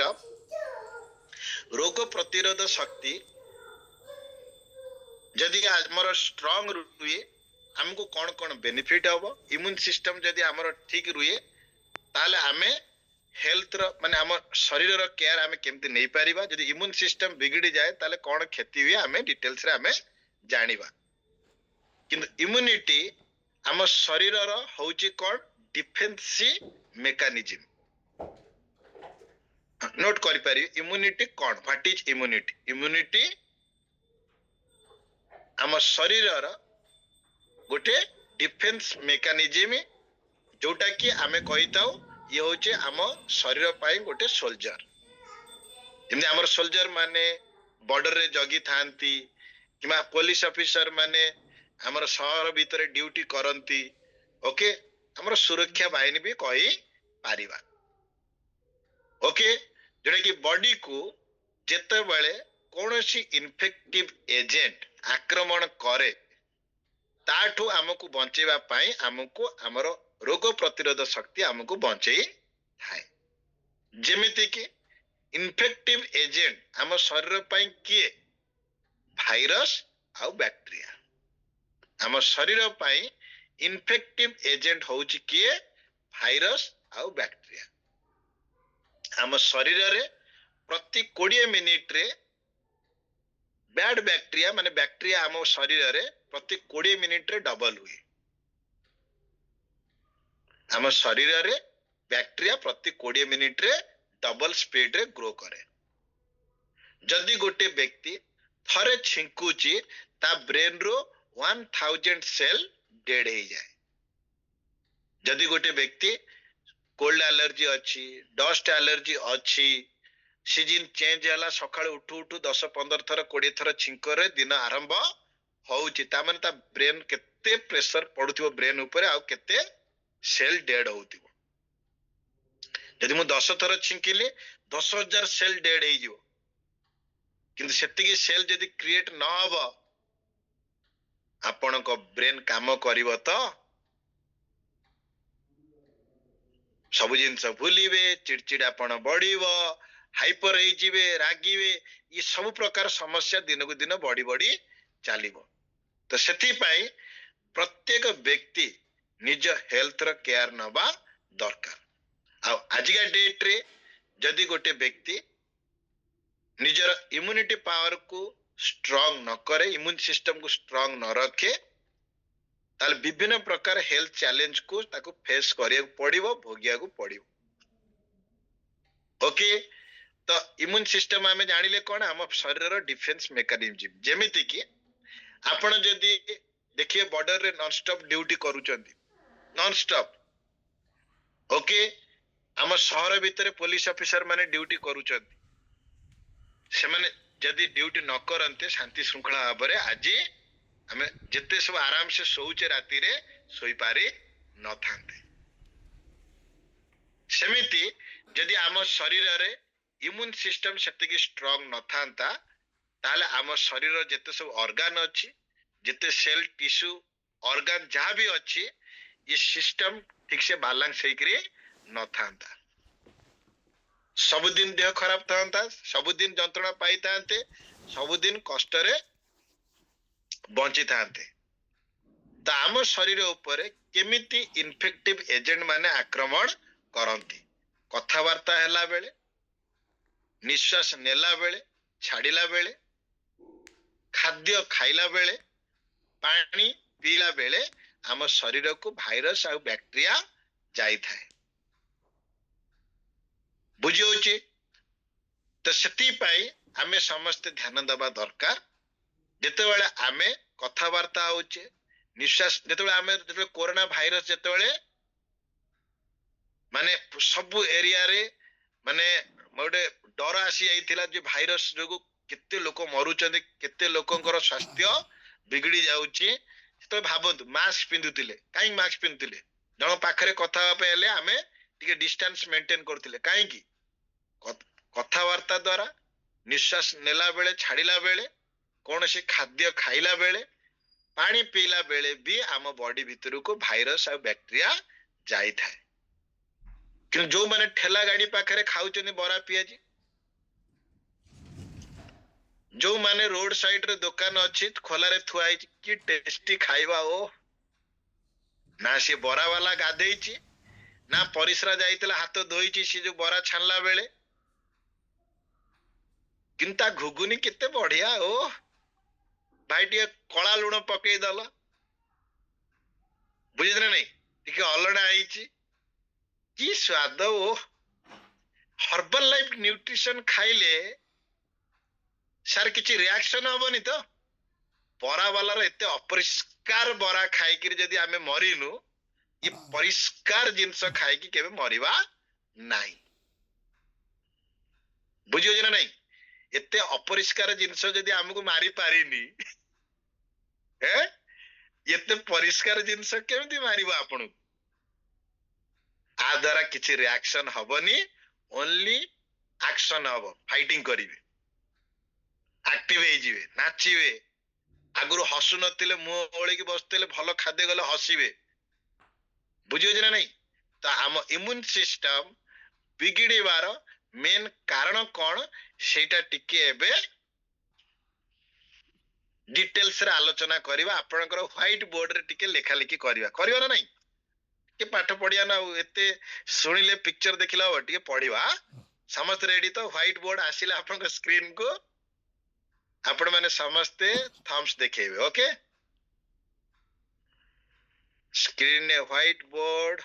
Of रोग प्रतिरोध शक्ति जदि आमर स्ट्रांग रुए हमको कौन कौन बेनिफिट हम इम्यून सिस्टम जदि आमर ठीक रुए ताले आमे हेल्थ रो माने आम शरीर रो केयर आमे केमति नै परिबा जदि इम्यून सिस्टम बिगड़ी जाए ताले कौन क्षति हुए आमे डिटेल्स रे आमे जानिबा किंतु इम्यूनिटी आम शरीर रो होची कौन डिफेंसिव मेकानिज्म नोट करि पारि इम्यूनिटी कौन व्हाट इज इम्यूनिटी इम्यूनिटी आम शरीर रो गोटे डिफेंस मेकानिज्म जोटा कि आमे कहिताऊ ये होचे आम शरीर पाई गोटे सोल्जर एमती आमर सोल्जर माने बॉर्डर रे जगी थांती किमा पुलिस ऑफिसर माने आमर शहर भीतर ड्यूटी करंती ओके आमर सुरक्षा बाहिनी भी कहि पारिबा ओके जोटा कि बॉडी को जेते बेले कोनोसी इन्फेक्टिव एजेंट आक्रमण करे ताठू आमको बंचेबा पाई आमको आमर रोग प्रतिरोध शक्ति आमको बंचेई थाए जेमिति कि इन्फेक्टिव एजेंट आम शरीर पाई किए भाइरस आउ बैक्टीरिया आम शरीर पाई इन्फेक्टिव एजेंट होउची किए भाइरस आउ बैक्टीरिया आम शरीर रे प्रति 20 मिनिट रे बैड बैक्टीरिया माने बैक्टीरिया आम शरीर रे प्रति 20 मिनिट रे डबल हुए आम शरीर रे बैक्टीरिया प्रति 20 मिनिट रे डबल स्पीड रे ग्रो करे जदि गोटे व्यक्ति थरे छिंकुची ता ब्रेन रो 1000 सेल डेड हो जाए जदि गोटे व्यक्ति कोल्ड एलर्जी अच्छी डस्ट एलर्जी अच्छी सीजन चेंज होला सकाळ उठू उठू 10-15 थर 20 थर छिंकरे दिन आरंभ होउची ता माने ता ब्रेन केते प्रेशर पडुथिबो ब्रेन ऊपर आ केते सेल डेड होउथिबो यदि मु 10 थर छिंकिले 10,000 सेल डेड हो जिवो किंतु सेति की सेल यदि क्रिएट न हबो आपण को ब्रेन काम करिवो तो सब जिनस भूलिबे चिड़चिड़ापन बढ़िबो हाइपर हो जिवे रागिबे ये सब प्रकार समस्या दिन को दिन बढ़ी बढ़ी चलिबो तो सेति पाई प्रत्येक व्यक्ति निज हेल्थ रो केयर नबा दरकार आ आजिका डेट रे जदि गोटे व्यक्ति निजर इम्यूनिटी पावर को स्ट्रांग न करे इम्यून सिस्टम को स्ट्रांग न रखे ताल विभिन्न प्रकार हेल्थ चैलेंज को ताको फेस करिया पड़िबो भोगिया को पड़िबो ओके तो इम्यून सिस्टम आमे जानिले कोन हम शरीर रो डिफेंस मेकानिज्म जेमिति कि आपण जदि देखिए बॉर्डर रे नॉन स्टॉप ड्यूटी करूचंती नॉन स्टॉप ओके हम शहर भीतर पुलिस ऑफिसर माने ड्यूटी करूचंती से माने जदि ड्यूटी न करंते शांति श्रृंखला भाबरे आज हमें जिते सब आराम से सोचे राति रे सोई पारे न थांते सेमिति जदि आम शरीर रे इम्यून सिस्टम सेतिकी स्ट्रांग न थांता ताले आम शरीर जिते सब ऑर्गन अच्छी जिते सेल टिश्यू ऑर्गन जहाँ भी अच्छी ये सिस्टम ठीक से बैलेंस होकरी न थांता सबुदिन देह खराब था सबुदिन जंत्रणा पाई थांते सबुदिन कष्ट रे बंची थांते तो आम शरीर उपरे केमिति इन्फेक्टिव एजेंट माने आक्रमण करंती कथावार्ता हैला बेले निश्वास नेला बेले छाड़िला बेले खाद्य खाइला बेले पानी पीला बेले आम शरीर को भाइरस आ बैक्टीरिया जाई थाए बुझी होची तो सेति पाई आमे समस्त ध्यान दबा दरकार जेतेबेले आमे कथावार्ता होचे निश्वास जेतेबेले आमे जेतेबेले कोरोना भाइरस जेतेबेले माने सब एरिया रे माने मोटे डर आसी आइथिला जे भाइरस जोगु केते लोक मरुचंदी केते लोकंकर स्वास्थ्य बिगड़ी जाउची तो भाबंतु मास्क पिंदुतिले काई मास्क पिंदुतिले जण पाखरे कथा हेले आमे टिके डिस्टेंस मेंटेन करथिले काई की कथावार्ता द्वारा निश्वास नेला बेले छाड़िला बेले कौन से खाद्य खाइला बेले पानी पीला बेले भी आम बॉडी भीतर को भाइरस आ बैक्टीरिया जाई थाए कि जो माने ठेला गाड़ी पाखरे खाउचनी बरा पियाजी जो माने रोड साइड रे दुकान अच्छी खोलारे थुआई कि टेस्टी खाइबा ओ ना सी बरा वाला गाधेइची ना परिश्रा जाइतला हाथ धोइची सी जो बरा छानला बेले किंता घुगुनी केते बढ़िया ओ भाई टिके कला लुण पकई दल बुझिले नहीं टिके अलड़ा आईची कि स्वाद ओ हर्बल लाइफ न्यूट्रिशन खाइले सार किछि रिएक्शन हबनी तो बरा वाला एते अपरिष्कार बरा खाइकिर जदि आमे मरिनु ये परिष्कार जिनस खाइकी केबे मरिबा नाही बुझियो ना नहीं एते अपरिष्कार जिनस जदि हमको मारी पारिनी ए एते परिष्कार जिनस केमति मारिबा आपन आ द्वारा किछि रिएक्शन हबनी ओनली एक्शन हबो फाइटिंग करिवे एक्टिव हे जिवे नाचिवे आगुरु हसु नथिले मुंह ओळीकी बसतेले भलो खाद्य गले हसिवे बुझियो ना नहीं तो आम इम्यून सिस्टम बिगिड़ीबार मेन कारण कौन सेटा टिके एबे डिटेल्स रे आलोचना करिवा आपनकर व्हाइट बोर्ड रे टिके लेखा लेखी करिवा ना नहीं के पाठ पढ़िया ना एते सुनिले पिक्चर देखिला हो टिके पढ़िवा समस्त रेडी तो व्हाइट बोर्ड आसिला आपनकर स्क्रीन को आपण माने समस्ते थम्स देखेबे ओके स्क्रीन ने व्हाइट बोर्ड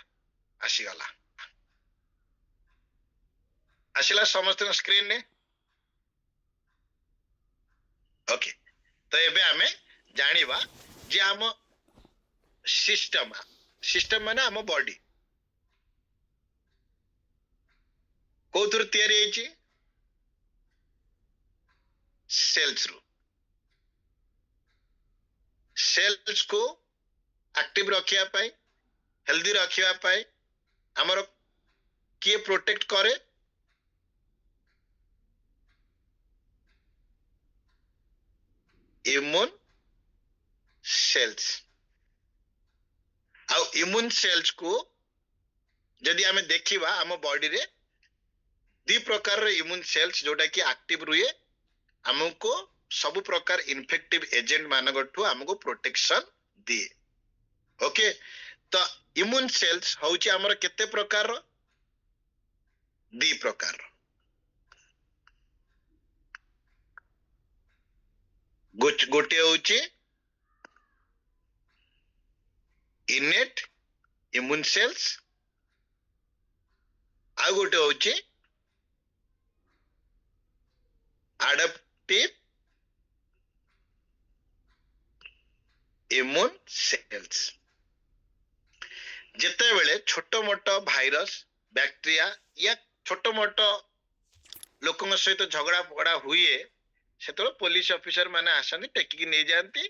आसी गला आसिला समस्त स्क्रीन ने ओके तो एबे आमे जानिबा जे हम सिस्टम माने हम बॉडी कोथुर तयारी हेची सेल्स रू सेल्स को एक्टिव रखिया पाई हेल्दी रखिया पाई हमर किए प्रोटेक्ट करे इम्यून सेल्स आ इम्यून सेल्स को जदि आमे देखिबा हम बॉडी रे दी प्रकार रे इम्यून सेल्स जोटा कि एक्टिव रुए हमको सब प्रकार इन्फेक्टिव एजेंट मानगठु हमको प्रोटेक्शन दिए ओके तो इम्यून सेल्स होउची हमर केते प्रकार रो दी प्रकार रो गोटे होउची इनेट इम्यून सेल्स आ गोटे होउची एडाप्टिव इम्यून सेल्स जेते बेले छोटो मोटो भाइरस बैक्टीरिया या छोटो मोटो लोकन सहित झगड़ा पगड़ा हुए से तो पुलिस ऑफिसर माने आसंती टेकी नहीं जाती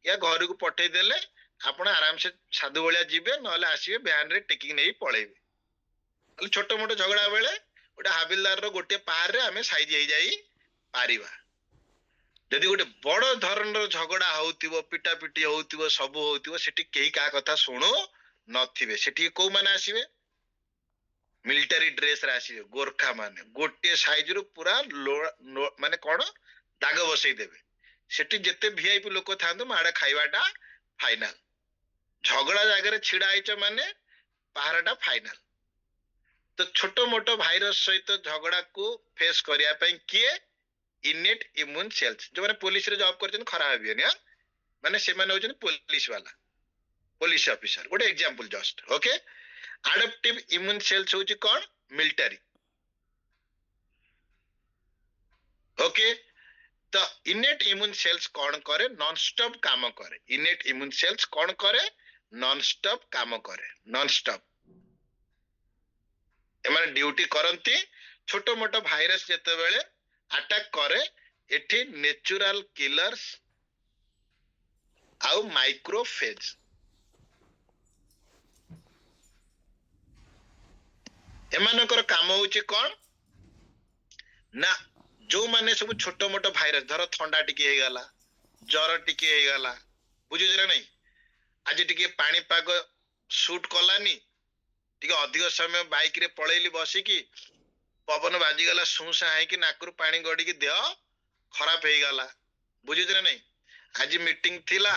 या घर को पठे देले आपण आराम से साधु भलिया जीवे नले आसीबे भ्यान रे टेकी नहीं पळेबे छोटो मोटो झगड़ा बेले गोटे हाबिलदार रो गोटे पार रे आमे साइज हे जाई पारिबा जदि गोटे बड़ धरण झगड़ा होउतिबो पिटा पिटी होउतिबो सब होउतिबो सेठी केही का कथा सुनो नथिबे सेठी को माने आसीबे मिलिटरी ड्रेस रे आसीबे गोरखा माने गोटे साइज रो पूरा माने कोन दाग बसई देबे सेठी जेते वीआईपी लोक थांतो माडा खाइबाटा फाइनल झगड़ा जगह छिड़ा आइच माने पहाराटा फाइनल तो छोटो मोटो भाइरस सहित झगड़ा को फेस करिया पई किए इनेट इम्यून सेल्स जो माने पुलिस रे जॉब करछन खराब हेबियन या माने से माने होछन पुलिस वाला पुलिस ऑफिसर गोटे example just okay adaptive immune cells होची कोन मिलिटरी ओके तो इनेट इम्यून सेल्स कौन करे नॉन स्टॉप काम करे इनेट इम्यून सेल्स कौन करे नॉन स्टॉप काम करे नॉन स्टॉप एमाने ड्यूटी करंती छोटो मोटो भाइरस जेते बेले अटैक करे एठी नेचुरल किलर्स आउ माइक्रोफेज एमानकर काम होची कोन ना जो माने सब छोटो मोटो भाइरस धर ठंडा टिके हे गला ज्वर टिके हे गला बुझु जरा नहीं आज टिके पानी पाग शूट कलानी टिके अधिक समय बाइक रे पळेली बसी की पवन बाजी गला सुसा है कि नाकुर पानी गडी की देह खराब हो गला बुझुछ ना नहीं आज मीटिंग थिला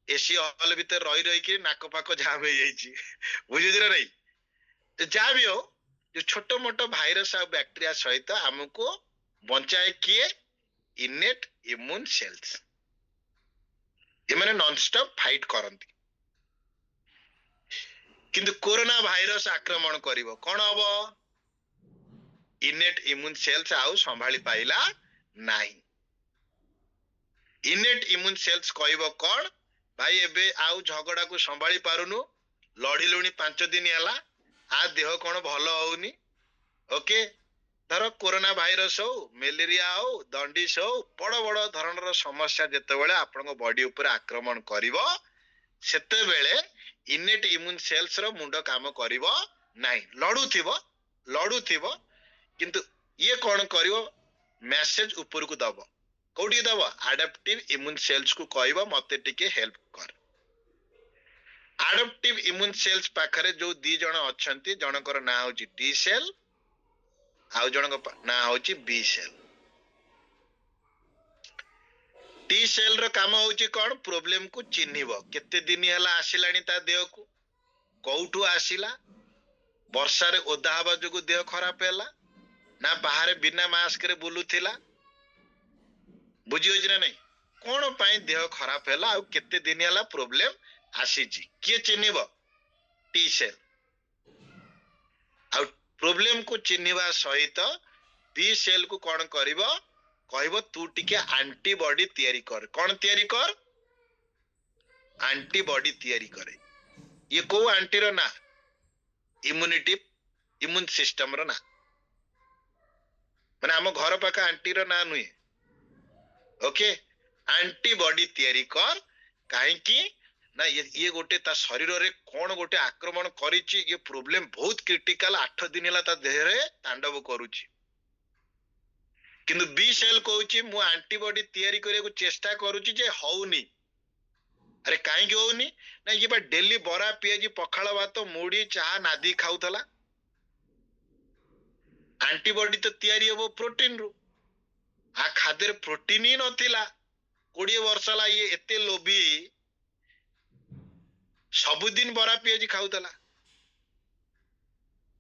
एसी हॉल भीतर रही रही कि नाक पाक जाम हो जाइए बुझुछ ना नहीं तो जहाँ भी हो जो छोट मोट भाइरस आ बैक्टेरिया सहित हमको बचाए किए इनेट इम्यून सेल्स ये माने नॉन स्टॉप फाइट करती किंतु कोरोना भाइरस आक्रमण करिवो कोन हबो इनेट इम्यून सेल्स आउ संभाली पाइला नाही इनेट इम्यून सेल्स कहबो कोन भाई एबे आउ झगड़ा को संभाली पारुनु लड़िलुणी 5 दिन हला आ देह कोन भलो होउनी ओके धर कोरोना भाइरस हो मलेरिया हो दंडिस हो बड़ बड़ धरणर समस्या जेते बेले आपन बॉडी ऊपर आक्रमण करिवो सेते बेले इनेट इम्यून सेल्स रो मुंड काम करिवो नाही लड़ुथिबो किंतु ये कोन करिवो मेसेज ऊपर को दबो कोठी दबो एडाप्टिव इम्यून सेल्स को कहबो मते टिके हेल्प कर एडाप्टिव इम्यून सेल्स पाखरे जो दी जण अछंती जनकर ना होची टी सेल आउ जनक ना होची B cell T cell row काम होची कोन प्रॉब्लम को चिन्हिबो केते दिन हला आसिलानी ता देह को कोठू आसिला वर्षा रे ओदा हवा जो देह खराब हैला ना बाहर बिना मास्क रे बुलुथिला बुझियो ना नहीं कोन पाई देह खराब हैला आ केते दिन हला प्रॉब्लम आसीची के चिन्हिबो टी सेल आ प्रॉब्लम को चिन्हिबा सहित बी सेल को कोन करिवो कहबो तू टिके एंटीबॉडी तैयारी कर कोन तैयारी कर एंटीबॉडी तैयारी करे ये को एंटी रो ना इम्यूनिटी इम्यून सिस्टम रो ना माने हम घर पाखा एंटी रो ना नुए ओके एंटीबॉडी तैयारी कर काहे की ना ये गोटे ता शरीर रे कोन गोटे आक्रमण करिछि ये प्रॉब्लम बहुत क्रिटिकल 8 दिन हला ता देह रे तांडव करूछि किंतु बी सेल कहूछि मु एंटीबॉडी तैयारी करिया को चेष्टा करूछि जे होउनी अरे काहे की होउनी ना ये बा डेली बरा पियाजी पखाळ भात मुड़ी चाहा नादी खाउथला एंटीबॉडी तो तैयारी हो प्रोटीन रु आ खाद्य प्रोटीन ही नथिला 20 वर्ष ला ये एते लोभी सबुदिन बरा पियाजी खाउथला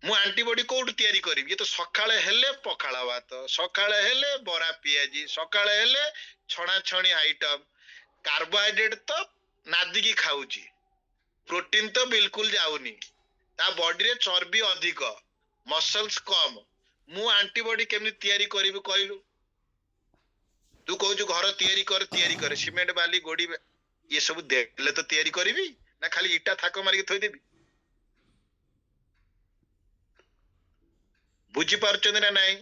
मु एंटीबॉडी कोड तैयारी करिवि ये तो सकाळे हेले पखाळ भात सकाळे हेले बरा पियाजी सकाळे हेले छणा छणी आइटम कार्बोहाइड्रेट तो नादी की खाउची प्रोटीन तो बिल्कुल जाउनी ता बॉडी रे चर्बी अधिक मसल्स कम मु एंटीबॉडी केमि तैयारी करिवि कहलु तू कहू घर तैयारी कर सीमेंट बाली गोड़ी ये सब देखले तो तैयारी करिवि ना खाली इटा थाक मारिक थोई देबी बुझी पारुचंदी ना नहीं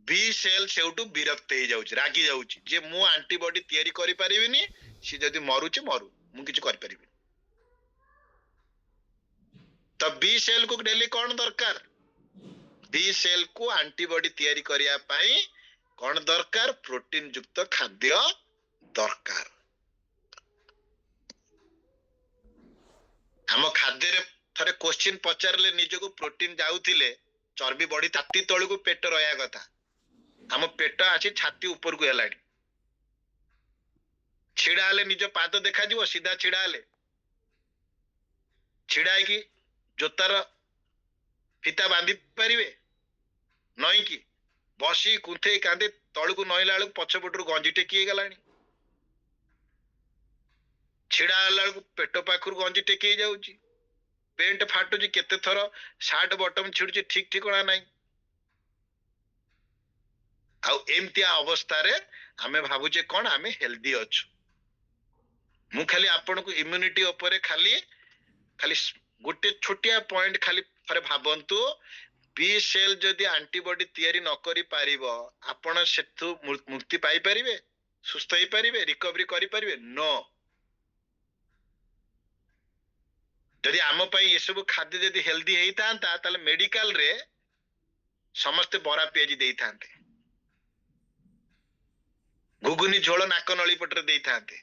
बी सेल सेउटू विरक्त हो जाउची रागी जाउची जे मु एंटीबॉडी तैयारी करि परिबिनी सी जदी मरुची मरु मु किछ करि परिबिनी तो बी सेल को डेली कौन दरकार बी सेल को एंटीबॉडी तैयारी करिया पाई कौन दरकार प्रोटीन युक्त खाद्य दरकार हम खाद्य रे थरे क्वेश्चन पचारले निजको प्रोटीन जाउथिले चर्बी बॉडी ताती तळु को पेट रहया कथा हम पेट आछि छाती ऊपर को हेलाडी छिड़ा हले निज पाद देखा जीवो सीधा छिड़ा हले छिड़ा की जोतार फिता बांधी परिवे नई की बसी कुंथे कांदे तळु को नईला बेलू पछपटू गंजी टेकी गलानी छिड़ा हला बेलू पेट पाखरु गंजी टेकी जाउची पेंट फाटुची केते थर शर्ट बटन छिड़ुची ठीक ठिकଣା नाही आउ एमतिया अवस्था रे आमे भाबुचे कोन आमे हेल्दी अछु मु खाली आपन को इम्यूनिटी ऊपर खाली खाली गोटे छोटिया पॉइंट खाली थरे भाबंतु बी सेल जदि एंटीबॉडी तैयारी न करि पारिबो आपण सेथु मुक्ति पाई परिबे सुस्थ होई परिबे रिकवरी करि परिबे नो जदि आम पाई ये सब खाद्य जदि हेल्दी हेई थांता ताले मेडिकल रे समस्त बरा पियाजी देई थांते घुगुनी झोल नाक नली पटरे देई थांते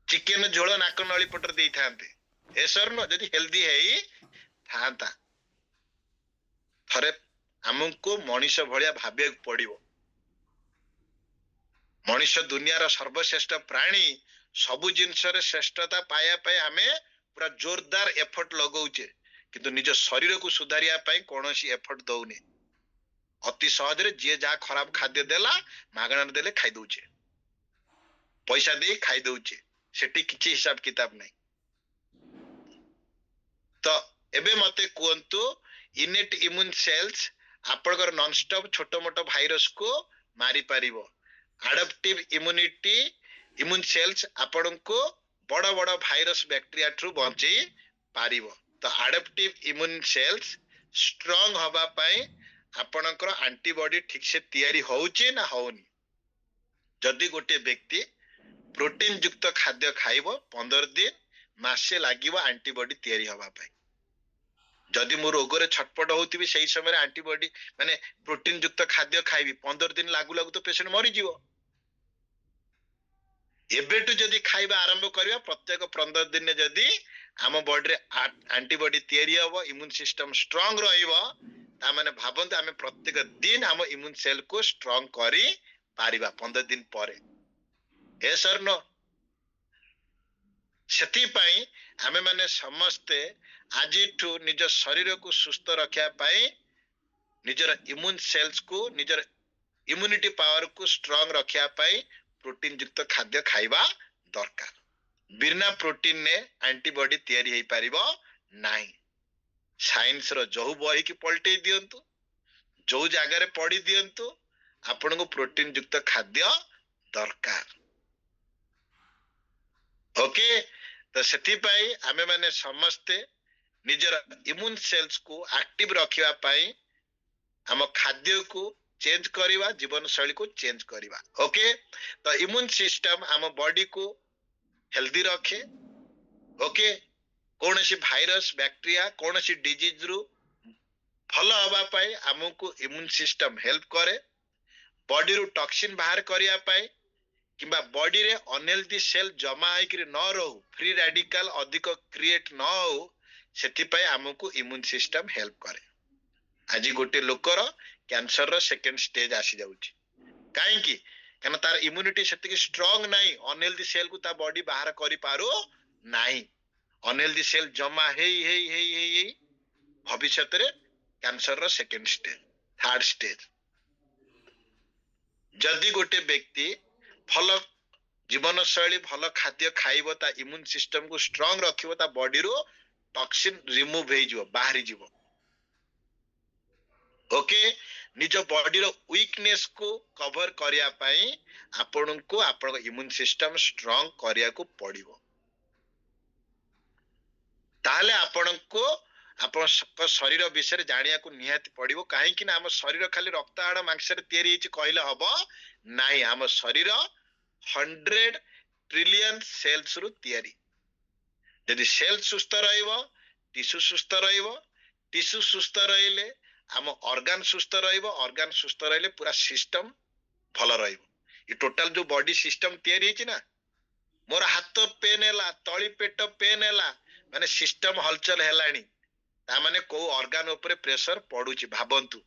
चिकन झोल नाक नली पटरे देई थांते एसर न जदि हेल्दी हेई थांता थरे ଆମକୁ ମଣିଷ ଭଳିଆ ଭାବିବାକୁ ପଡିବ। ମଣିଷ ଦୁନିଆର ସର୍ବଶ୍ରେଷ୍ଠ ପ୍ରାଣୀ, ସବୁ ଜିନିଷରେ ଶ୍ରେଷ୍ଠତା ପାଇବା ପାଇଁ ଆମେ ପୁରା ଜୋରଦାର ଏଫର୍ଟ ଲଗାଉଛେ, କିନ୍ତୁ ନିଜ ଶରୀରକୁ ସୁଧାରିବା ପାଇଁ କୌଣସି ଏଫର୍ଟ ଦଉନି। ଅତି ସହଜରେ ଯିଏ ଯାହା ଖରାପ ଖାଦ୍ୟ ଦେଲା ମାଗଣାରେ ଦେଲେ ଖାଇ ଦଉଛେ, ପଇସା ଦେଇ ଖାଇ ଦଉଛେ, ସେଠି କିଛି ହିସାବ କିତାବ ନାହିଁ। ତ ଏବେ ମତେ କୁହନ୍ତୁ, ଇନେଟ୍ ଇମ୍ୟୁନ୍ ସେଲ୍ସ ଆପଣଙ୍କର ନନଷ୍ଟପ୍ ଛୋଟ ମୋଟ ଭାଇରସ କୁ ମାରି ପାରିବ। ଆଡପ୍ଟିଭ ଇମ୍ୟୁନିଟି ଇମ୍ୟୁନ୍ ସେଲ୍ସ ଆପଣଙ୍କୁ ବଡ ବଡ ଭାଇରସ ବ୍ୟାକ୍ଟେରିଆ ଠୁ ବଞ୍ଚେଇ ପାରିବ। ତ ଆଡପ୍ଟିଭ ଇମ୍ୟୁନ୍ ସେଲ୍ସ ଷ୍ଟ୍ରଙ୍ଗ ହବା ପାଇଁ ଆପଣଙ୍କର ଆଣ୍ଟିବଡି ଠିକ ସେ ତିଆରି ହଉଛି ନା ହଉନି। ଯଦି ଗୋଟେ ବ୍ୟକ୍ତି ପ୍ରୋଟିନ ଯୁକ୍ତ ଖାଦ୍ୟ ଖାଇବ 15 ଦିନ ମାସେ ଲାଗିବ ଆଣ୍ଟିବଡି ତିଆରି ହବା ପାଇଁ। ଯଦି ମୁଁ ରୋଗରେ ଛଟପଟ ହଉଥିବି ସେଇ ସମୟରେ ଆଣ୍ଟିବଡି ମାନେ ପ୍ରୋଟିନ ଯୁକ୍ତ ଖାଦ୍ୟ ଖାଇବି, 15 ଦିନ ଲାଗୁ ଲାଗୁ ତ ପେସେଣ୍ଟ ମରିଯିବ। ଏବେଠୁ ଯଦି ଖାଇବା ଆରମ୍ଭ କରିବା, ପ୍ରତ୍ୟେକ 15 ଦିନରେ ଯଦି ଆମ ବଡିରେ ଆଣ୍ଟିବଡି ତିଆରି ହବ, ଇମ୍ୟୁନ ସିଷ୍ଟମ ଷ୍ଟ୍ରଙ୍ଗ ରହିବ, ତାମାନେ ଭାବନ୍ତୁ ଆମେ ପ୍ରତ୍ୟେକ ଦିନ ଆମ ଇମ୍ୟୁନ ସେଲ କୁ ଷ୍ଟ୍ରଙ୍ଗ କରି ପାରିବା 15 ଦିନ ପରେ। yes or no? ସେଥିପାଇଁ ଆମେ ମାନେ ସମସ୍ତେ ଆଜିଠୁ ନିଜ ଶରୀରକୁ ସୁସ୍ଥ ରଖିବା ପାଇଁ ନିଜର ଇମ୍ୟୁନ ସେଲ୍ସ କୁ, ନିଜର ଇମ୍ୟୁନିଟି ପାୱାର କୁ ଷ୍ଟ୍ରଙ୍ଗ ରଖିବା ପାଇଁ ପ୍ରୋଟିନ ଯୁକ୍ତ ଖାଦ୍ୟ ଖାଇବା ଦରକାର। ବିନା ପ୍ରୋଟିନରେ ଆଣ୍ଟିବଡି ତିଆରି ହେଇପାରିବ ନାହିଁ। ସାଇନ୍ସ ର ଯୋଉ ବହିକି ପଲଟେଇ ଦିଅନ୍ତୁ, ଯୋଉ ଜାଗାରେ ପଢି ଦିଅନ୍ତୁ, ଆପଣଙ୍କୁ ପ୍ରୋଟିନ ଯୁକ୍ତ ଖାଦ୍ୟ ଦରକାର। ଓକେ, ତ ସେଥିପାଇଁ ଆମେ ମାନେ ସମସ୍ତେ ନିଜର ଇମ୍ୟୁନ ସେଲ୍ସ କୁ ଆକ୍ଟିଭ ରଖିବା ପାଇଁ ଆମ ଖାଦ୍ୟକୁ ଚେଞ୍ଜ କରିବା, ଜୀବନ ଶୈଳୀକୁ ଚେଞ୍ଜ କରିବା। ଓକେ, ତ ଇମ୍ୟୁନ ସିଷ୍ଟମ ଆମ ବଡିକୁ ହେଲ୍ଦି ରଖେ। ଓକେ, କୌଣସି ଭାଇରସ ବ୍ୟାକ୍ଟେରିଆ କୌଣସି ଡିଜିଜ ରୁ ଭଲ ହବା ପାଇଁ ଆମକୁ ଇମ୍ୟୁନ ସିଷ୍ଟମ ହେଲ୍ପ କରେ। ବଡିରୁ ଟକ୍ସିନ ବାହାର କରିବା ପାଇଁ କିମ୍ବା ବଡିରେ ଅନହେଲ୍ଦି ସେଲ ଜମା ହେଇକିରି ନ ରହୁ, ଫ୍ରି ରାଡିକାଲ ଅଧିକ କ୍ରିଏଟ ନ ହଉ, ସେଥିପାଇଁ ଆମକୁ ଇମ୍ୟୁନ ସିଷ୍ଟମ ହେଲ୍ପ କରେ। ଆଜି ଗୋଟେ ଲୋକର କ୍ୟାନ୍ସର ର ସେକେଣ୍ଡ ଷ୍ଟେଜ ଆସି ଯାଉଛି, କାହିଁକି? କାରଣ ତାର ଇମ୍ୟୁନିଟି ସେତିକି ଷ୍ଟ୍ରଙ୍ଗ ନାହିଁ, ଅନହେଲ୍ଦି ସେଲ କୁ ତା ବଡି ବାହାର କରିପାରୁ ନାହିଁ। ଅନହେଲ୍ଦି ସେଲ ଜମା ହେଇ ହେଇ ହେଇ ହେଇ ହେଇ ଭବିଷ୍ୟତରେ କ୍ୟାନ୍ସର ର ସେକେଣ୍ଡ ଷ୍ଟେଜ, ଥାର୍ଡ ଷ୍ଟେଜ। ଯଦି ଗୋଟେ ବ୍ୟକ୍ତି ଭଲ ଜୀବନ ଶୈଳୀ, ଭଲ ଖାଦ୍ୟ ଖାଇବ, ତା ଇମ୍ୟୁନ ସିଷ୍ଟମ କୁ ଷ୍ଟ୍ରଙ୍ଗ ରଖିବ, ତା ବଡିରୁ ଟକ୍ସିନ ରିମୁଭ ହେଇଯିବ, ବାହାରି ଯିବ। ଓକେ, ନିଜ ବଡିର ୱିକନେସ କୁ କଭର କରିବା ପାଇଁ ଆପଣଙ୍କୁ ଆପଣଙ୍କ ଇମ୍ୟୁନ ସିଷ୍ଟମ ଷ୍ଟ୍ରଙ୍ଗ କରିବାକୁ ପଡିବ। ତାହେଲେ ଆପଣଙ୍କୁ ଆପଣଙ୍କ ଶରୀର ବିଷୟରେ ଜାଣିବାକୁ ନିହାତି ପଡିବ। କାହିଁକି ନା ଆମ ଶରୀର ଖାଲି ରକ୍ତ ହାଡ଼ ମାଂସରେ ତିଆରି ହେଇଛି କହିଲେ ହବ ନାହିଁ। ଆମ ଶରୀର 100 ଟ୍ରିଲିୟନ ସେଲ୍ସ ରୁ ତିଆରି। ଯଦି ସେଲ ସୁସ୍ଥ ରହିବ, ଟିସ୍ୟୁ ସୁସ୍ଥ ରହିବ, ଟିସ୍ୟୁ ସୁସ୍ଥ ରହିଲେ ଆମ ଅର୍ଗାନ ସୁସ୍ଥ ରହିବ, ଅର୍ଗାନ ସୁସ୍ଥ ରହିଲେ ପୁରା ସିଷ୍ଟମ ଭଲ ରହିବ। ଏ ଟୋଟାଲ ଯୋଉ ବଡି ସିଷ୍ଟମ ତିଆରି ହେଇଛି ନା, ମୋର ହାତ ପେନ୍ ହେଲା, ତଳି ପେଟ ପେନ୍ ହେଲା, ମାନେ ସିଷ୍ଟମ ହଲଚଲ ହେଲାଣି, ତାମାନେ କୋଉ ଅର୍ଗାନ ଉପରେ ପ୍ରେସର ପଡୁଛି। ଭାବନ୍ତୁ,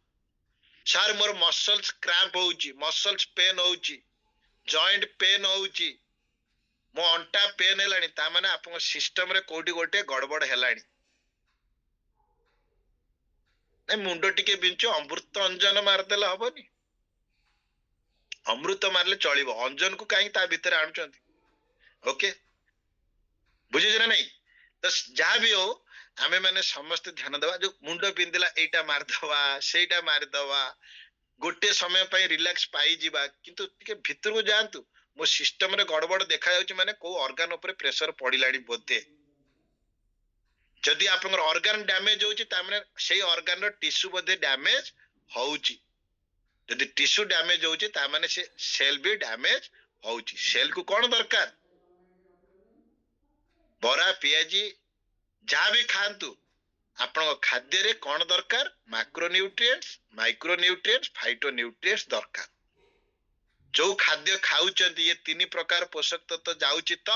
ସାର୍ ମୋର ମସଲ୍ସ କ୍ରାମ୍ପ ହଉଛି, ମସଲ୍ସ ପେନ୍ ହଉଛି, ଜଏଣ୍ଟ ପେନ୍ ହଉଛି, ମୋ ଅଣ୍ଟା ପେନ୍ ହେଲାଣି, ତାମାନେ ଆପଣଙ୍କ ସିଷ୍ଟମରେ କୋଉଠି ଗୋଟେ ଗଡବଡ ହେଲାଣି। ନାଇଁ ମୁଣ୍ଡ ଟିକେ ବିଞ୍ଚୁ, ଅମୃତ ଅଞ୍ଜନ ମାରିଦେଲେ ହବନି? ଅମୃତ ମାରିଲେ ଚଳିବ, ଅଞ୍ଜନକୁ କାହିଁକି ତା ଭିତରେ ଆଣୁଛନ୍ତି? ଓକେ, ବୁଝୁଛ ନା ନାଇଁ? ତ ଯାହା ବି ହଉ, ଆମେ ମାନେ ସମସ୍ତେ ଧ୍ୟାନ ଦେବା। ଯୋଉ ମୁଣ୍ଡ ବିନ୍ଧିଲା ଏଇଟା ମାରିଦବା, ସେଇଟା ମାରିଦବା, ଗୋଟେ ସମୟ ପାଇଁ ରିଲାକ୍ସ ପାଇଯିବା, କିନ୍ତୁ ଟିକେ ଭିତରକୁ ଯାଆନ୍ତୁ। ମୋ ସିଷ୍ଟମରେ ଗଡବଡ ଦେଖାଯାଉଛି, ମାନେ କୋଉ ଅର୍ଗାନ ଉପରେ ପ୍ରେସର ପଡିଲାଣି ବୋଧେ। ଯଦି ଆପଣଙ୍କର ଅର୍ଗାନ ଡ୍ୟାମେଜ ହଉଛି, ତାମାନେ ସେଇ ଅର୍ଗାନର ଟିସ୍ୟୁ ବୋଧେ ଡ୍ୟାମେଜ ହଉଛି। ଯଦି ଟିସ୍ୟୁ ଡ୍ୟାମେଜ ହଉଛି, ତାମାନେ ସେ ସେଲ ବି ଡ୍ୟାମେଜ ହଉଛି। ସେଲକୁ କଣ ଦରକାର? ବରା, ପିଆଜି ଯାହା ବି ଖାଆନ୍ତୁ, ଆପଣଙ୍କ ଖାଦ୍ୟରେ କଣ ଦରକାର? ମାକ୍ରୋନ୍ୟୁଟ୍ରିଏଣ୍ଟସ, ମାଇକ୍ରୋନ୍ୟୁଟ୍ରିଏଣ୍ଟସ, ଫାଇଟୋନ୍ୟୁଟ୍ରିଏଣ୍ଟସ ଦରକାର। ଯୋଉ ଖାଦ୍ୟ ଖାଉଛନ୍ତି, ଇଏ 3 ପ୍ରକାର ପୋଷକ ତତ୍ତ୍ୱ ଯାଉଛି ତ?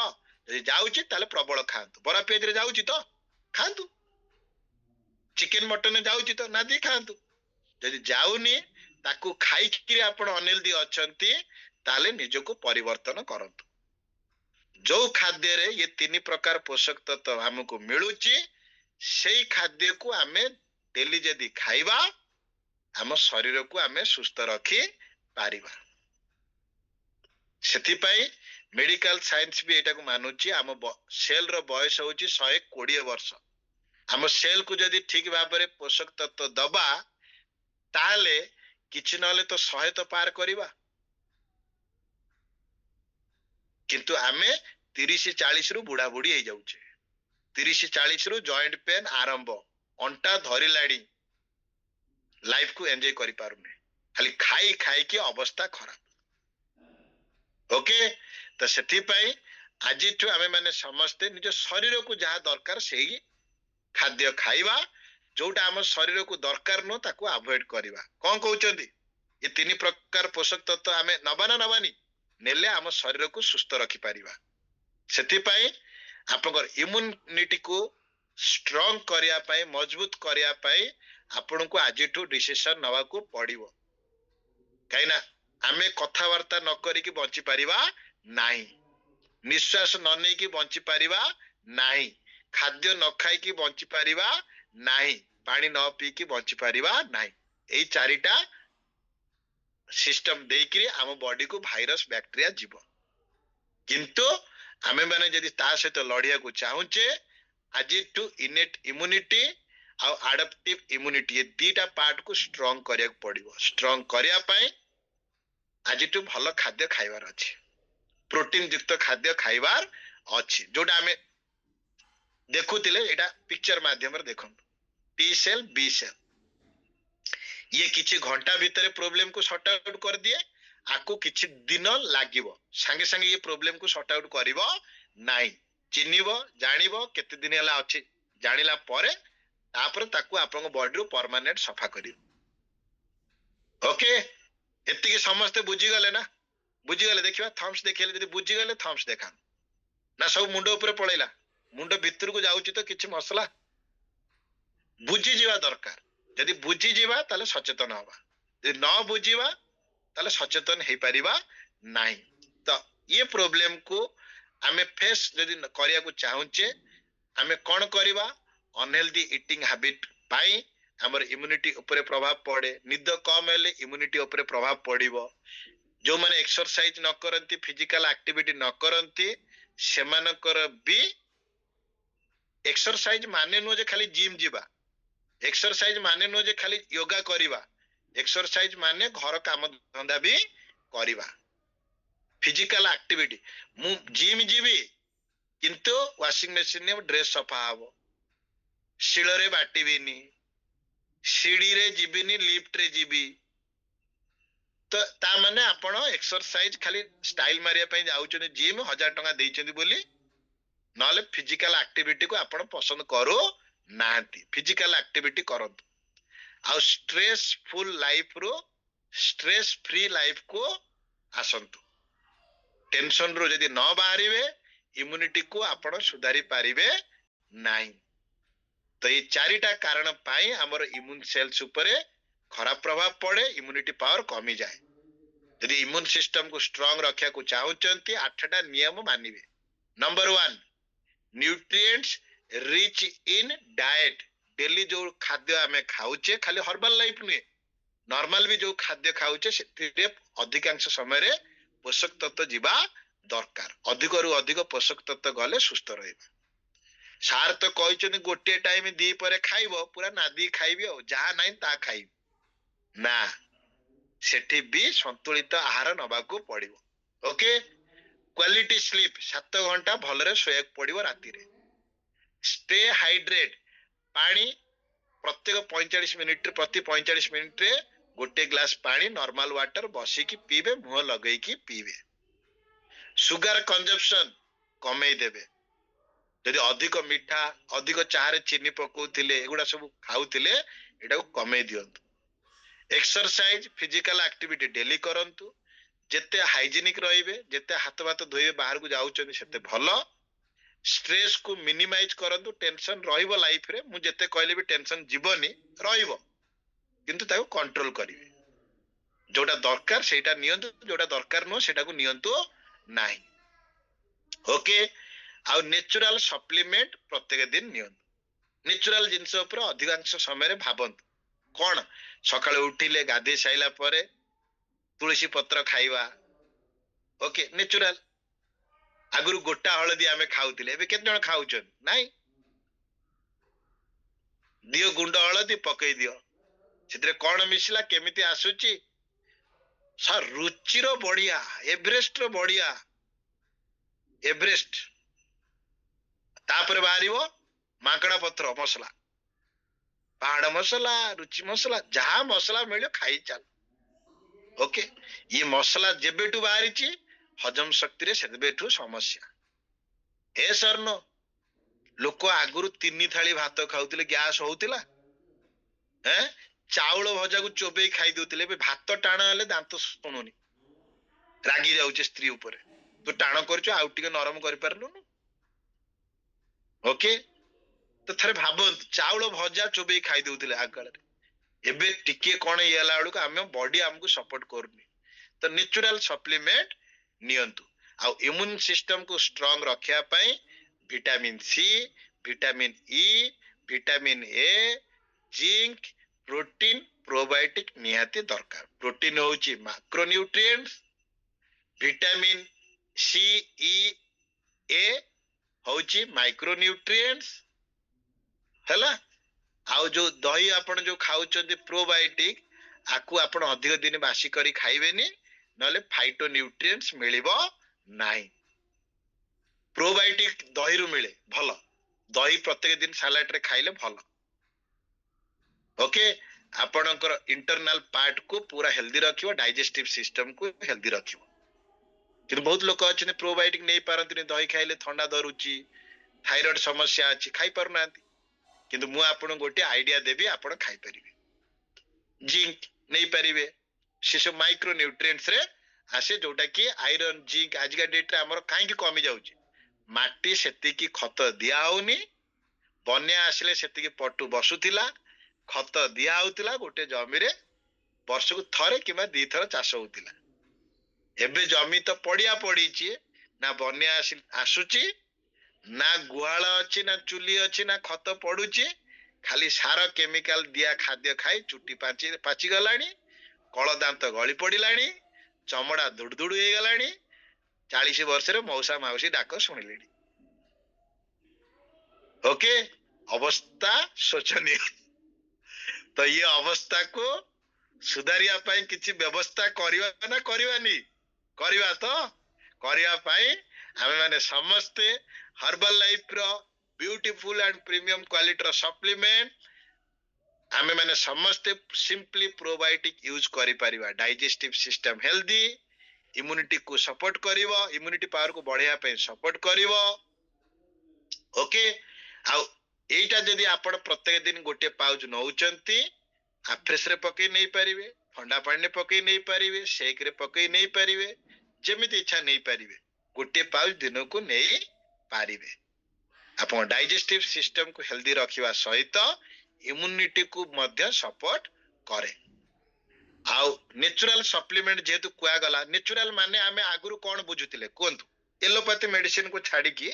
ଯଦି ଯାଉଛି ତାହେଲେ ପ୍ରବଳ ଖାଆନ୍ତୁ। ବରା ପିଆଜିରେ ଯାଉଛି ତ ଖାଆନ୍ତୁ। ଚିକେନ ମଟନରେ ଯାଉଛି ତ ନାଦି ଖାଆନ୍ତୁ। जदि जाउनी ताकू खाइकिरी आपण अनहेल्दी अछंती ताले निजको परिवर्तन करंतु। जो खाद्य रे ये तीन प्रकार पोषक तत्व हमको मिलुची सेई खाद्य को आमे डेली जदि खाइबा आम शरीर को आमे सुस्थ रखी पारिबा। सेति पई मेडिकल साइंस भी एटा को मानुची आम सेल रो बयस होची 120 वर्ष। आम सेल को जदि ठीक भाबरे पोषक तत्व दबा ताले किछि नले तो 100 तो पार करिबा, किंतु आमे 30-40 रु बुढ़ा बुढ़ी हो जाउछे। 30-40 रु जॉइंट पेन आरंभ, अंटा धरिलाड़ी, लाइफ को एंजॉय करि पारुने, खाली खाई खाई की अवस्था खराब। ओके, तो सेति पई आज आमे माने समस्ते निज शरीर को जहाँ दरकार से खाद्य खाइबा, जोटा आम शरीर को दरकार न ताको अवॉइड करिबा। कौन कहउचंदी ये तीन प्रकार पोषक तत्व आमे नबाना नबानी नेले आम शरीर को सुस्थ रखी पारिबा। सेति पई आपनकर इम्यूनिटी को स्ट्रांग करिया पई, मजबूत करिया पई आपन को आजिठू डिसीजन नवा को पड़िबो। काइना आमे कथावार्ता न करी कि बंची पारिबा नाही, निश्वास न नै कि बंची पारिबा नाही, खाद्य न खाई कि बंची पारिबा नाही, पानी न पी कि बंची पारिबा नाही। एई चारिटा सिस्टम देकरी आम बॉडी को भाइरस बैक्टीरिया जीव। किंतु आमे माने जदि ता सहित लड़िया को चाहूचे आज टू इनेट इम्यूनिटी आ एडाप्टिव इम्यूनिटी ये दीटा पार्ट को स्ट्रांग करिया पड़िबो। स्ट्रांग करिया पई आज टू भलो खाद्य खाइबार अछि, प्रोटीन युक्त खाद्य खाइबार अछि, जोटा आमे देखुतिले एटा पिक्चर माध्यम रे देखन टी सेल बी सेल ये किछि घंटा भीतर प्रॉब्लम को सॉर्ट आउट कर दिए, आकु किछि दिन लागिबो, संगे संगे ये प्रॉब्लम को सॉर्ट आउट करिवो नाही, चिन्हिबो जानिबो केते दिन हला अछि, जानिला परे तापर ताकू आपन बॉडी रो परमानेंट सफा करिवो। ओके, एति के समस्त बुझी गले ना? बुझी गले? देखिबा थम्स देखिले जदि बुझी गले थम्स देखान ना, सब मुंडो ऊपर पळैला, मुंडो भीतर को जाउची तो किछि मसला बुझी जीवा दरकार। यदि बुझी जीवा ताले सचेतन हवा, यदि न बुझीवा ताले सचेतन हे परिबा नाही। तो ये प्रॉब्लम को आमे फेस यदि करिया को चाहूचे आमे कोन करिबा, अनहेल्दी ईटिंग हैबिट पाई हमर इम्यूनिटी ऊपर प्रभाव पड़े, निद कम हेले इम्यूनिटी ऊपर प्रभाव पड़िबो। जो माने एक्सरसाइज न करंती, फिजिकल एक्टिविटी न करंती, सेमानकर भी एक्सरसाइज माने नो जे खाली जिम जीवा, एक्सरसाइज माने नो जे खाली योगा करिबा, एक्सरसाइज माने घर काम धंदा भी करिबा, फिजिकल एक्टिविटी। मु जिम जीवी किंतु वाशिंग मशीन ने ड्रेस सफा हबो, शिलरे बाटिबिनी, सीढ़ी रे जीबिनी, लिफ्ट रे जीबी, तो ता माने आपण एक्सरसाइज खाली स्टाइल मारिया पई जाउछन जिम 1000 टका देइछन बोली, नले फिजिकल एक्टिविटी को आपण पसंद करो नांती। फिजिकल एक्टिविटी करंतु आ स्ट्रेस फुल लाइफ रो स्ट्रेस फ्री लाइफ को आसंतु। टेंशन रो यदि न बाहरिबे इम्यूनिटी को आपण सुधारी पारिबे नाही। तो ये चारिटा कारण पाई हमर इम्यून सेल्स ऊपर खराब प्रभाव पड़े, इम्यूनिटी पावर कमी जाए। यदि इम्यून सिस्टम को स्ट्रांग रखा को चाहूचंती 8टा नियम मानिबे। Number 1, nutrients rich in diet. Daily जो खाद्य आमे खाउचे, खाली हर्बल लाइफ नुए, नॉर्मल भी जो खाद्य खाउचे सेतिरे अधिकांश समय रे पोषक तत्व जीवा दरकार। अधिक रु अधिक पोषक तत्व गले सुस्थ रहइबा। सार तो कहइचनी गोटे टाइम दी परे खाइबो, पूरा नादी खाइबी हो, जहा नाही ता खाइबी ना, सेठी भी संतुलित आहार नबा को पड़िबो। ओके, क्वालिटी स्लीप 7 घंटा भलरे सोयक पड़िबो राती रे। स्टे हाइड्रेट, पानी प्रत्येक 45 मिनिट प्रति 45 मिनिट रे गोटे ग्लास पानी नॉर्मल वाटर बसी की पीबे, मुह लगई की पीबे। सुगर कंजप्शन कमई देबे। यदि अधिक मीठा, अधिक चारे चीनी पकाउथिले, एगुडा सब खाउथिले, एटा को कमई दियंतु। एक्सरसाइज फिजिकल एक्टिविटी डेली करंतु। जेते हाइजीनिक रहिबे, जेते हाथ भात धोइबे बाहर को जाउचनी सेते भलो। स्ट्रेस को मिनिमाइज करंतु। टेंशन रहिबो लाइफ रे, मु जेते कहले भी टेंशन जीवनी रहिबो, किंतु ताको कंट्रोल करिवे जोटा दरकार सेटा नियंतु जोटा दरकार नो सेटा को नियंतु नाही ओके आउ नेचुरल सप्लीमेंट प्रत्येक दिन नियंतु नेचुरल जिंस ऊपर अधिकांश समय रे भाबंतु कोन सकाळे उठिले गाधे साइला परे तुलसी पत्र खाइबा ओके नेचुरल आगुरु गोटा हळदी आमे खाउतिले एबे केते जण खाउछन नाही दियो गुंड हळदी पकई दियो सेतरे कोन मिसला केमिति आसुची सर रुचिर बढ़िया एवरेस्ट रो बढ़िया एवरेस्ट तापर बाहरिबो माकड़ा पत्र मसला पहाड़ मसला रुचि मसला जहा मसला मिलो खाई चल ओके ये मसला जेबेटू बाहरी हजम शक्ति रे सेबेटू समस्या हे सर नो लोक आगुरु 3 थाली भात खाउतिले गैस होउतिला हैं चाउल भजा को चोबे खाई देउतिले भात टाण हेले दांत सुनुनी रागी जाउचे स्त्री ऊपर तू टाण करछु आउ टिके नरम करि परलुनु ओके तो थरे भाबंत चाउल भजा चोबे खाई देउतिले आगळ एबे टिके कोन येला आलु को हम बॉडी हमको सपोर्ट करनी तो नेचुरल सप्लीमेंट नियंतु आ इम्यून सिस्टम को स्ट्रांग रखिया पई vitamin C vitamin E vitamin A zinc protein probiotic निहाती दरकार प्रोटीन होची मैक्रोन्यूट्रिएंट्स विटामिन सी ई ए होची माइक्रोन्यूट्रिएंट्स हैला आउ जो दही आपण जो खाउचंदी प्रोबायोटिक आकु आपण अधिक दिन बासी करी खाइबेनी नले फाइटो न्यूट्रिएंट्स मिलिबो नाही प्रोबायोटिक दही रु मिले भलो दही प्रत्येक दिन सलाड रे खाइले भलो ओके आपणकर इंटरनल पार्ट को पूरा हेल्दी रखियो डाइजेस्टिव सिस्टम को हेल्दी रखियो कि बहुत लोक अच्छे प्रोबायोटिक नहीं पारती दही खाइले ठंडा धरुची थायराइड समस्या अच्छी खाई पार ना किंतु मु आपन गोटे आइडिया देबी आपन खाई परिबे जिंक नहीं परिबे से सब माइक्रो न्यूट्रिएंट्स रे आसे जोटा कि आयरन जिंक आज का डेट रे हमर काहे की कमी जाउची माटी सेति की खत दिया होनी बन्या आसले सेति की पटु बसुतिला खत दिया होतिला गोटे जमी रे वर्ष को थरे किबा दी थर चाष होतिला एबे जमी तो पड़िया पड़ीची ना बन्या आसुची ना गुहाल अच्छी ना चुली अच्छी ना खत पड़ुची खाली सार केमिकल दिया खाद्य खाई चुटी पाची गलानी कल दांत गली पड़िलानी चमड़ा दुड़दुड़ हो गलानी 40 वर्ष रे मौसा माउसी डाक शुणिले ओके अवस्था शोचनीय तो ये अवस्था को सुधारिया पाई किछि व्यवस्था करिवा ना करिवानी करिवा तो करिया पाई हमें माने समस्ते हर्बल लाइफ रो ब्यूटीफुल एंड प्रीमियम क्वालिटी रो सप्लीमेंट आमे माने समस्ते सिंपली प्रोबायोटिक यूज करि परिबा डाइजेस्टिव सिस्टम हेल्दी इम्यूनिटी को सपोर्ट करिवो इम्यूनिटी पावर को बढ़िया पे सपोर्ट करिवो ओके आ एटा जदी आपण प्रत्येक दिन गोटे पाउच नउचंती आफ्रेस रे पकई नहीं परिबे ठंडा पानी रे पकई नहीं परिबे शेक रे पकई नहीं परिबे जेमिति इच्छा नहीं परिबे गोटे पाउच दिन को नहीं पारिबे आपण डाइजेस्टिव सिस्टम को हेल्दी रखिवा सहित इम्यूनिटी को मध्य सपोर्ट करे आउ नेचुरल सप्लीमेंट जेहेतु कुआ गला नेचुरल माने आमे आगुरु कोन बुझुतिले कोंतु एलोपैथी मेडिसिन को छाड़ी की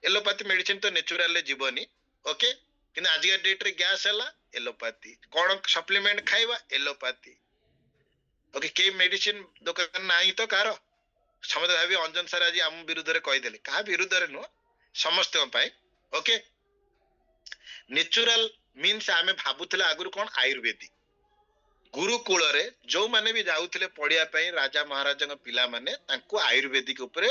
एलोपैथी मेडिसिन तो नेचुरल ले जीवनी ओके किन आज के डेट रे गैस हला एलोपैथी कोन सप्लीमेंट खाइबा एलोपैथी ओके के मेडिसिन दुकान नाही तो कार समझ भाबी अंजन सर आज हम विरुद्ध रे कहि देले का विरुद्ध रे नो समस्त पाई ओके नेचुरल मीन्स आमे भाबुतले आगुरु कोन आयुर्वेदिक गुरुकुल रे जो माने भी जाउतले पढ़िया पई राजा महाराजा पिला माने तांको आयुर्वेदिक ऊपर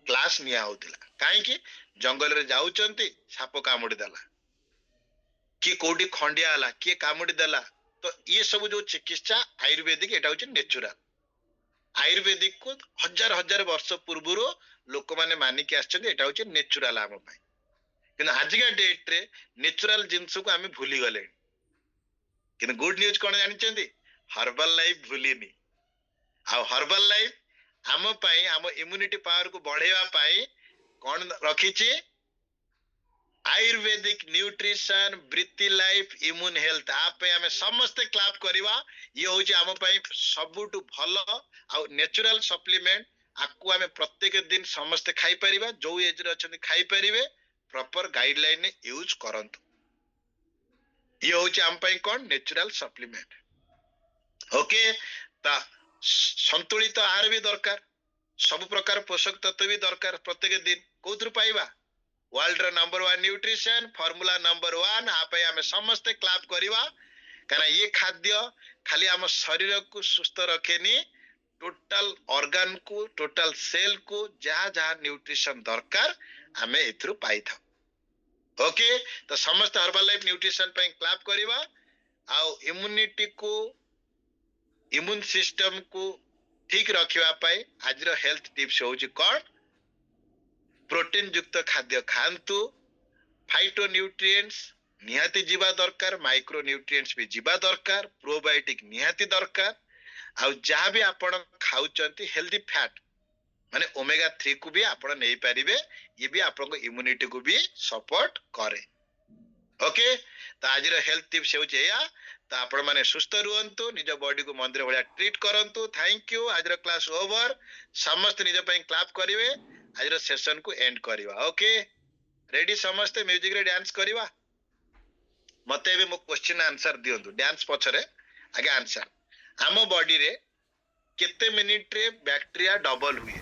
क्लास निया होतिला काहे कि जंगल रे जाउचंती साप कामुडी देला कि कोडी खंडिया हला कि कामुडी देला तो ये सब जो चिकित्सा आयुर्वेदिक एटा होचे नेचुरल आयुर्वेदिक को हजार हजार वर्ष पूर्व लोक माने मानि के आछथि एटा होचे नेचुरल आम पई किन आज का डेट रे नेचुरल जिंस को आमे भूली गले किन गुड न्यूज कोन जानिचंदी हर्बल लाइफ भूलिनी आ हर्बल लाइफ आम पई आम इम्यूनिटी पावर को बढ़ेवा पई कोन रखिछि ayurvedic nutrition Vriti Life immune health आप आम समस्ते क्लाप करवा ये हूँ आम सबुठु भल आ नेचुरल सप्लीमेंट आपको आम प्रत्येक दिन समस्ते खाई परिबा जो एज रे अछंती खाई परिबे प्रॉपर गाइडलाइन यूज करंतु ये हूँ आम पई कोन नेचुरल सप्लीमेंट ओके ता संतुलित आहार भी दरकार सब प्रकार पोषक तत्व भी दरकार प्रत्येक दिन कोथरु पाइबा वर्ल्ड रो नंबर 1 न्यूट्रिशन फॉर्मूला नंबर 1 आपे हमें समस्त क्लाप करिवा काना ये खाद्य खाली हम शरीर को सुस्थ रखेनी टोटल ऑर्गन को टोटल सेल को जहाँ जहाँ न्यूट्रिशन दरकार हमें एथरु पाई था ओके तो समस्त हर्बल लाइफ न्यूट्रिशन पे क्लाप करिवा आउ इम्यूनिटी को इम्यून सिस्टम को ठीक रखिवा पाई आज रो हेल्थ टिप्स होउची कोन प्रोटीन युक्त खाद्य खांतु फाइटो न्यूट्रिएंट्स निहाती जीवा दरकार माइक्रो न्यूट्रिएंट्स भी जीवा दरकार प्रोबायोटिक निहाती दरकार आ जहाँ भी आपण खाउचंती हेल्दी फैट माने ओमेगा 3 को भी आपण नै परिबे ये भी आपन इम्यूनिटी को भी सपोर्ट करे ओके तो आज रो हेल्थ टिप्स होचे या तो आपण माने सुस्थ रुहंतु निज बॉडी को मंदिर भलिया ट्रीट करंतु थैंक यू आज रो क्लास ओवर समस्त निज पई क्लैप करिवे आज रो सेशन को एंड करिवा ओके रेडी समस्त म्यूजिक रे डांस करिवा मते भी मो क्वेश्चन आंसर दियंतु डांस पछरे आगे आंसर आम बॉडी रे केते मिनिट रे बैक्टीरिया डबल हुए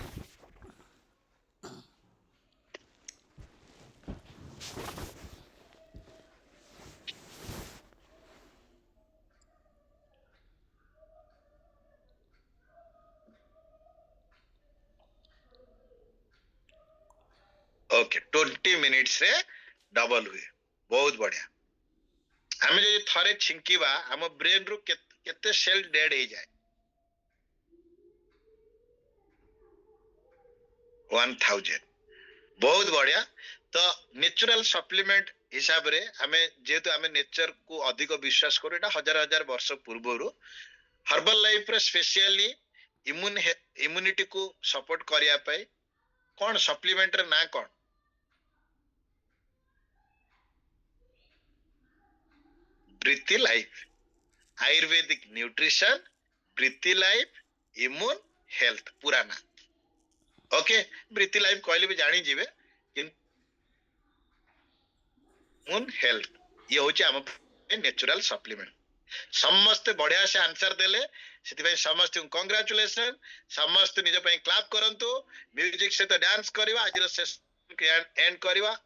ओके 20 मिनिट्स रे डबल हुए बहुत बढ़िया आमे जे थरे छिंकीबा हम ब्रेन रु केते सेल डेड हो जाए 1000 बहुत बढ़िया तो नेचुरल सप्लीमेंट हिसाब रे हमें जेतु हमें नेचर को अधिक विश्वास करू एटा हजार हजार वर्ष पूर्वरु हर्बल लाइफ रे स्पेशली इम्यूनिटी को सपोर्ट करिया पाई कोन सप्लीमेंट रे ना कोन Vriti Life ayurvedic nutrition Vriti Life immune health पुराना ओके ब्रिति लाइफ कहले भी जानी जीवे इम्यून हेल्थ ये होची हम नेचुरल सप्लीमेंट समस्त बढ़िया से आंसर देले सेति समस्त कांग्रेचुलेशन समस्त निज पई क्लैप करंतु म्यूजिक से तो डांस करवा आज सेशन एंड करवा